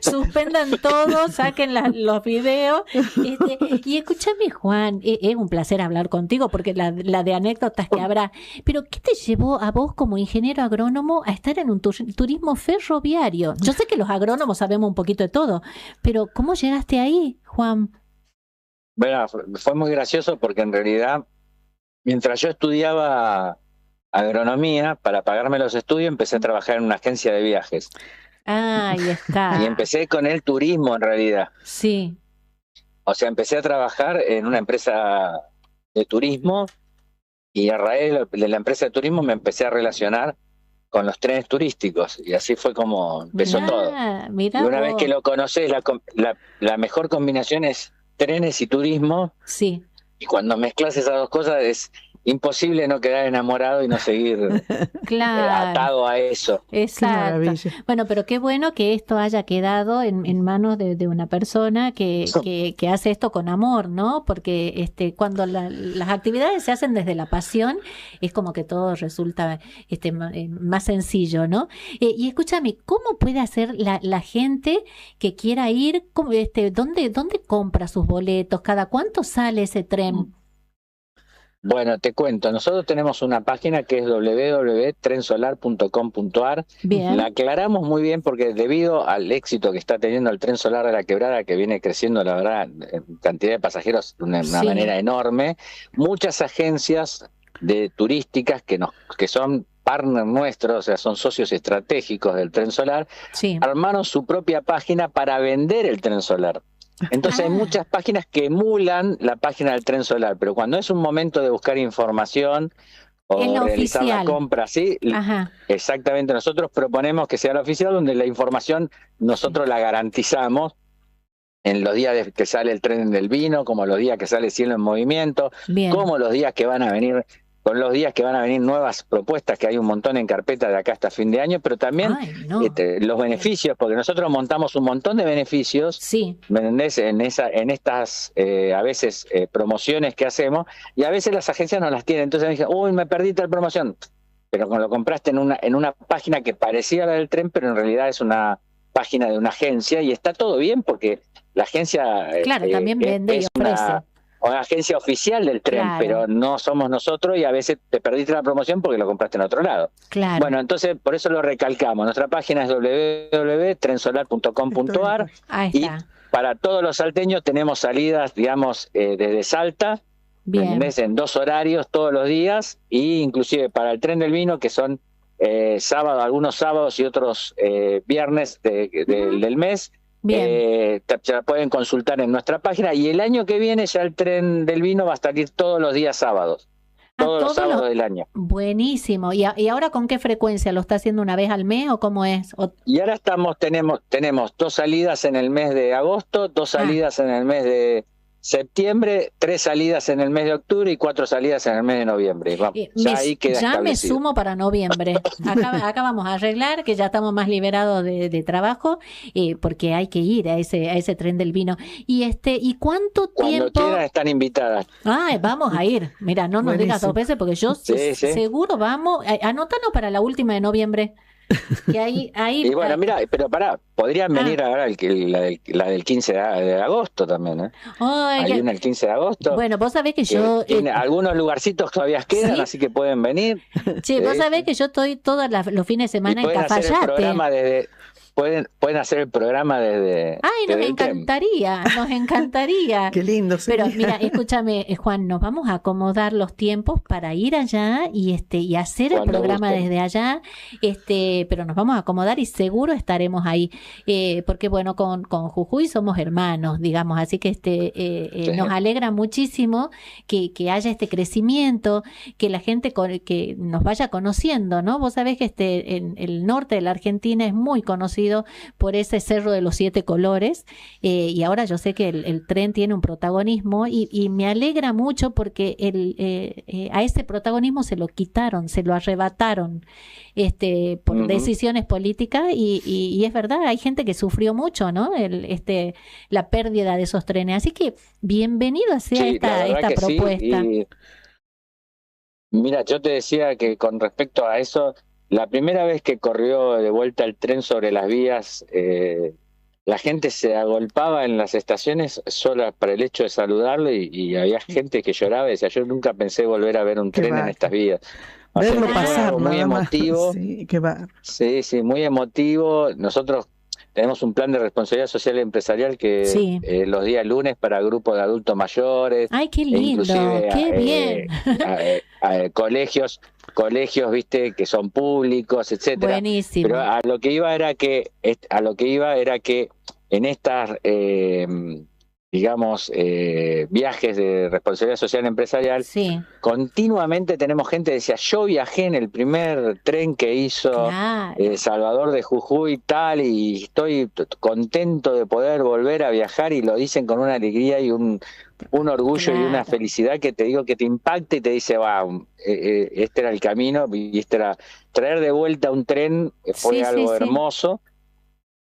Suspendan todo, saquen los videos. Y escúchame, Juan, es un placer hablar contigo, porque la de anécdotas que habrá, pero ¿qué te llevó a vos como ingeniero agrónomo a estar en un turismo ferroviario? Yo sé que los agrónomos sabemos un poquito de todo, pero ¿cómo llegaste ahí, Juan? Bueno, fue muy gracioso, porque en realidad, mientras yo estudiaba agronomía, para pagarme los estudios, empecé a trabajar en una agencia de viajes. Ahí está. Y empecé con el turismo, en realidad. Sí. O sea, empecé a trabajar en una empresa de turismo, y a raíz de la empresa de turismo me empecé a relacionar con los trenes turísticos, y así fue como empezó todo. Y una vez que lo conocés, la mejor combinación es trenes y turismo. Sí. Y cuando mezclas esas dos cosas es imposible no quedar enamorado y no seguir atado a eso. Exacto. Bueno, pero qué bueno que esto haya quedado en manos de una persona que hace esto con amor, ¿no? Porque cuando las actividades se hacen desde la pasión, es como que todo resulta más sencillo, ¿no? Y escúchame, ¿cómo puede hacer la gente que quiera ir? ¿Dónde compra sus boletos? ¿Cada cuánto sale ese tren? Bueno, te cuento, nosotros tenemos una página que es www.trensolar.com.ar. La aclaramos muy bien, porque debido al éxito que está teniendo el tren solar de la Quebrada, que viene creciendo, la verdad, en cantidad de pasajeros de una manera enorme, muchas agencias turísticas que son partner nuestros, o sea, son socios estratégicos del Tren Solar, Sí. armaron su propia página para vender el Tren Solar. Entonces hay muchas páginas que emulan la página del Tren Solar, pero cuando es un momento de buscar información o Es la realizar oficial. la compra, sí, Ajá. exactamente, nosotros proponemos que sea la oficial, donde la información nosotros la garantizamos en los días que sale el Tren del Vino, como los días que sale Cielo en Movimiento, Bien. como los días que van a venir, con los días que van a venir nuevas propuestas, que hay un montón en carpeta de acá hasta fin de año, pero también Ay, no. los beneficios, porque nosotros montamos un montón de beneficios, Sí. ¿me entendés? En estas a veces promociones que hacemos, y a veces las agencias no las tienen. Entonces me dicen, uy, me perdí tal promoción, pero cuando lo compraste en una página que parecía la del tren, pero en realidad es una página de una agencia, y está todo bien porque la agencia Claro, también vende y es ofrece. una agencia oficial del tren, Claro. pero no somos nosotros, y a veces te perdiste la promoción porque lo compraste en otro lado. Claro. Bueno, entonces por eso lo recalcamos. Nuestra página es www.trensolar.com.ar, Ahí y está. para todos los salteños tenemos salidas, digamos, desde Salta, Bien. ¿entendés? En 2 horarios todos los días, y inclusive para el Tren del Vino, que son sábado, algunos sábados y otros viernes del mes. Bien. Ya pueden consultar en nuestra página, y el año que viene ya el Tren del Vino va a salir todos los días sábados, todos los sábados del año. Buenísimo. ¿Y ahora con qué frecuencia? ¿Lo está haciendo una vez al mes o cómo es? Y ahora tenemos 2 salidas en el mes de agosto, 2 salidas en el mes de septiembre, 3 salidas en el mes de octubre y 4 salidas en el mes de noviembre. Ahí queda ya me establecido. sumo para noviembre. Acá vamos a arreglar, que ya estamos más liberados de trabajo, porque hay que ir a ese Tren del Vino. ¿Y cuánto Cuando tiempo? quieran están invitadas. Ay, vamos a ir. Mira, no nos digas 2 veces, porque yo Sí. seguro vamos. Anótanos para la última de noviembre. Que ahí Y bueno, mira, pero pará, podrían venir ahora la del 15 de agosto también, ¿eh? Ay, Hay una el 15 de agosto. Bueno, vos sabés que yo... Tiene algunos lugarcitos todavía quedan, ¿Sí? así que pueden venir. Che, vos sabés que yo estoy todos los fines de semana Y en pueden hacer el Cafayate. programa pueden hacer el programa desde... Ay, nos desde el tren. encantaría. Qué lindo. Pero sería. mira, escúchame, Juan, nos vamos a acomodar los tiempos para ir allá y hacer el Cuando programa gusten. desde allá, pero nos vamos a acomodar y seguro estaremos ahí, porque bueno, con Jujuy somos hermanos, digamos, así que Sí. nos alegra muchísimo que haya este crecimiento, que la gente que nos vaya conociendo, ¿no? Vos sabés que en el norte de la Argentina es muy conocido por ese Cerro de los 7 Colores, y ahora yo sé que el tren tiene un protagonismo y me alegra mucho porque a ese protagonismo se lo quitaron, se lo arrebataron por decisiones políticas y es verdad, hay gente que sufrió mucho, ¿no? La pérdida de esos trenes. Así que bienvenida sea Sí, la verdad esta que sí, propuesta. y mira, yo te decía que con respecto a eso, la primera vez que corrió de vuelta el tren sobre las vías, la gente se agolpaba en las estaciones solo para el hecho de saludarlo, y había gente que lloraba y decía, yo nunca pensé volver a ver un Qué tren en bárbaro. estas vías. O sea, Verlo fue pasar, algo muy nada más. emotivo. Sí, qué va. Sí, muy emotivo. Nosotros tenemos un plan de responsabilidad social y empresarial que Sí. los días lunes para grupos de adultos mayores, Ay, qué e lindo, inclusive qué bien. colegios, viste, que son públicos, etcétera. Buenísimo. Pero a lo que iba era que en estas digamos viajes de responsabilidad social empresarial, Sí, continuamente tenemos gente que decía, yo viajé en el primer tren que hizo claro. Salvador de Jujuy tal, y estoy contento de poder volver a viajar, y lo dicen con una alegría y un orgullo y una Claro. felicidad que te digo que te impacta y te dice, este era el camino, y traer de vuelta un tren fue Sí, sí, algo sí. hermoso.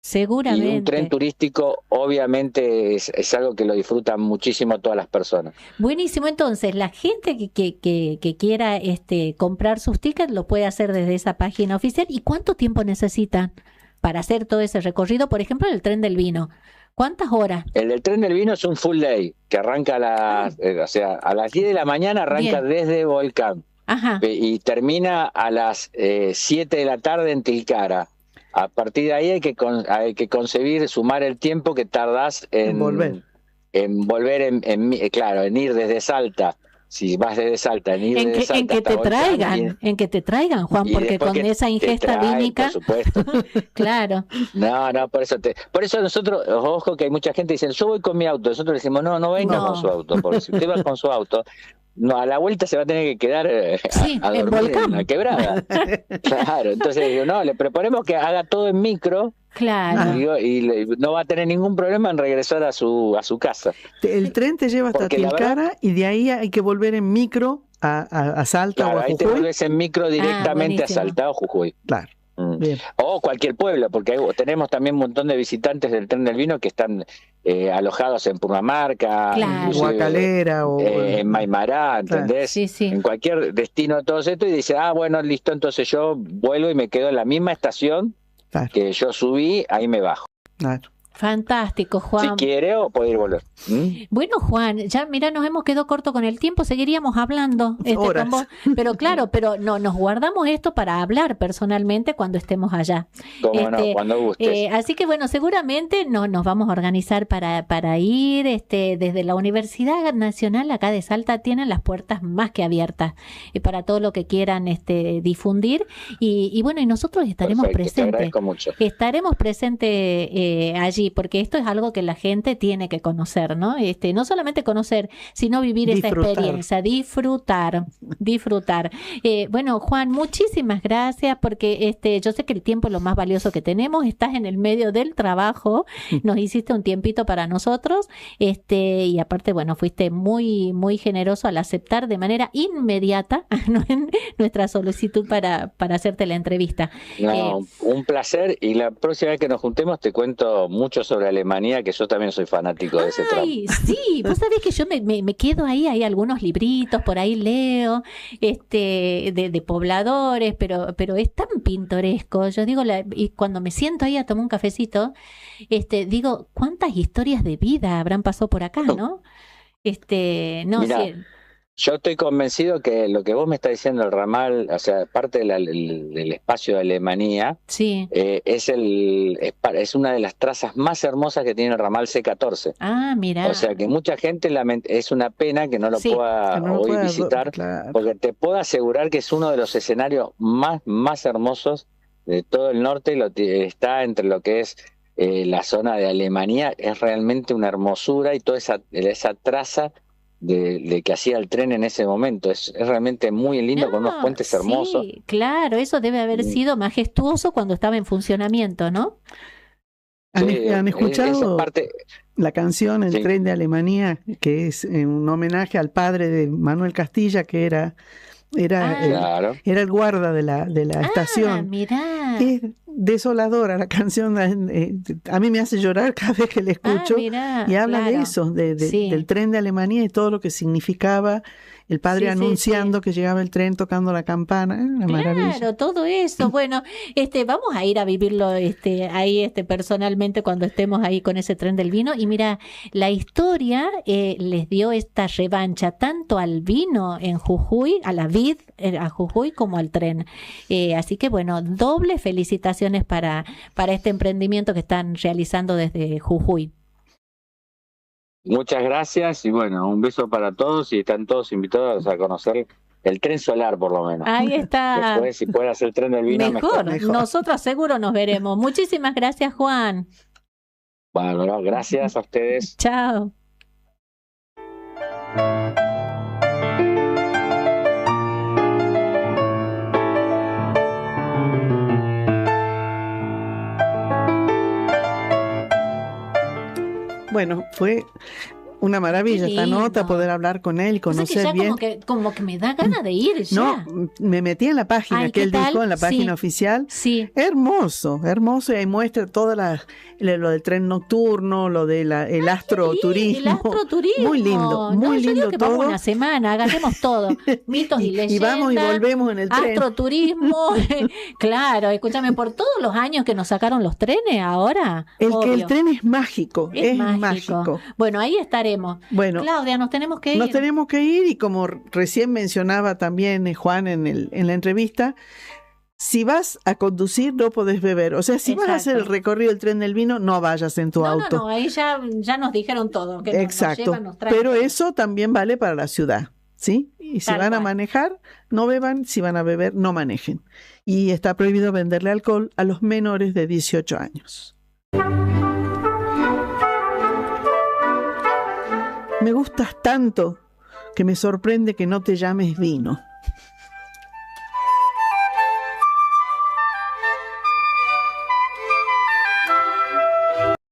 Seguramente. Y un tren turístico obviamente es algo que lo disfrutan muchísimo todas las personas. Buenísimo, entonces la gente que quiera comprar sus tickets lo puede hacer desde esa página oficial. ¿Y cuánto tiempo necesitan para hacer todo ese recorrido? Por ejemplo, el Tren del Vino. ¿Cuántas horas? El del tren del vino es un full day, que arranca a las 10 de la mañana, arranca Bien. desde Volcán Ajá. y termina a las 7 de la tarde en Tilcara. A partir de ahí hay que concebir, sumar el tiempo que tardás en Volver. volver, claro, en ir desde Salta si vas desde Salta, en ir desde Salta en que hasta te Volcán, traigan, en que te traigan, Juan, y porque después con que esa te ingesta traen, vínica, por supuesto. claro. No, por eso nosotros, ojo que hay mucha gente que dice, yo voy con mi auto, nosotros le decimos, no venga No. con su auto, porque si usted va con su auto, no, a la vuelta se va a tener que quedar Sí, a en dormir Volcán. en la quebrada. Claro, entonces digo, no, le proponemos que haga todo en micro Claro. y no va a tener ningún problema en regresar a su casa. El tren te lleva hasta Porque la Tilcara y de ahí hay que volver en micro a Salta Claro, o a ahí te Jujuy. vuelves en micro directamente a buenísimo. Salta o Jujuy. Claro. Mm. Bien. O cualquier pueblo, porque tenemos también un montón de visitantes del Tren del Vino que están alojados en Purmamarca, Claro. inclusive, Guacalera o en Maimará, ¿entendés? Sí, sí. En cualquier destino de todo esto, y dice, bueno, listo, entonces yo vuelvo y me quedo en la misma estación Claro, que yo subí, ahí me bajo. claro. Fantástico, Juan. Si quiere o puede ir volver. Bueno, Juan, ya mira, nos hemos quedado corto con el tiempo, seguiríamos hablando Horas. con vos, pero claro, pero no, nos guardamos esto para hablar personalmente cuando estemos allá. Cómo no, cuando gustes. Así que bueno, seguramente nos vamos a organizar para ir, desde la Universidad Nacional acá de Salta tienen las puertas más que abiertas para todo lo que quieran difundir y bueno, y nosotros estaremos Perfecto, te presentes. agradezco mucho. Estaremos presentes allí, porque esto es algo que la gente tiene que conocer, ¿no? No solamente conocer, sino vivir esa Disfrutar. experiencia, disfrutar. Bueno, Juan, muchísimas gracias, porque yo sé que el tiempo es lo más valioso que tenemos, estás en el medio del trabajo, nos hiciste un tiempito para nosotros, y aparte, bueno, fuiste muy, muy generoso al aceptar de manera inmediata nuestra solicitud para hacerte la entrevista. No, un placer, y la próxima vez que nos juntemos te cuento mucho sobre Alemania, que yo también soy fanático de ese tramo. Ay, sí, vos sabés que yo me quedo ahí, hay algunos libritos, por ahí leo, de pobladores, pero es tan pintoresco. Yo digo, y cuando me siento ahí a tomar un cafecito, digo, ¿cuántas historias de vida habrán pasado por acá, no? No, Mirá, sí. yo estoy convencido que lo que vos me estás diciendo, el ramal, o sea, parte del espacio de Alemania, Sí. es una de las trazas más hermosas que tiene el ramal C14. Ah, mira. O sea que mucha gente es una pena que no lo Sí, pueda que no lo hoy pueda, visitar, claro. porque te puedo asegurar que es uno de los escenarios más hermosos de todo el norte, está entre lo que es la zona de Alemania, es realmente una hermosura, y toda esa traza de que hacía el tren en ese momento es realmente muy lindo, con unos puentes hermosos. Sí, claro, eso debe haber sido majestuoso cuando estaba en funcionamiento, ¿no? ¿Han Esa escuchado parte, la canción El Sí. tren de Alemania, que es un homenaje al padre de Manuel Castilla, que era claro. el guarda de la Ah, estación? mirá. Es desoladora la canción, a mí me hace llorar cada vez que la escucho, mirá, y habla claro. de eso, Sí. del tren de Alemania y todo lo que significaba el padre Sí, sí, anunciando sí. que llegaba el tren, tocando la campana, una maravilla. Claro, todo eso. Bueno, vamos a ir a vivirlo ahí personalmente cuando estemos ahí con ese tren del vino. Y mira, la historia les dio esta revancha tanto al vino en Jujuy, a la vid a Jujuy, como al tren. Así que bueno, doble felicitaciones para este emprendimiento que están realizando desde Jujuy. Muchas gracias, y bueno, un beso para todos, y están todos invitados a conocer el tren solar, por lo menos. Ahí está. Después, si pueden hacer el tren del vino, Mejor. mejor. Nosotros seguro nos veremos. Muchísimas gracias, Juan. Bueno, no, gracias a ustedes. Chao. Bueno, fue una maravilla Qué esta nota, lindo. poder hablar con él, O sea que conocer ya bien. como que me da ganas de ir ya. No, me metí en la página Ay, que ¿qué él tal? dijo, en la página Sí. oficial. Sí. Hermoso, hermoso, y ahí muestra toda lo del tren nocturno, lo de el astroturismo. El astroturismo. Muy lindo, No, muy yo digo lindo que todo. vamos una semana, agarremos todo. Mitos y leyendas. Y vamos y volvemos en el tren. Astroturismo. Claro, escúchame, por todos los años que nos sacaron los trenes ahora. Que obvio. el tren es mágico, es mágico. mágico. Bueno, ahí estaremos. Bueno, Claudia, nos tenemos que ir. nos tenemos que ir, y como recién mencionaba también Juan en la entrevista, si vas a conducir no podés beber. O sea, si vas a hacer el Exacto. recorrido del tren del vino, no vayas en tu auto. No, ahí ya nos dijeron todo. Que nos Exacto. llevan, nos traen Pero todo. eso también vale para la ciudad. ¿sí? Y si Tal van a cual. manejar, no beban, si van a beber, no manejen. Y está prohibido venderle alcohol a los menores de 18 años. Me gustas tanto que me sorprende que no te llames vino.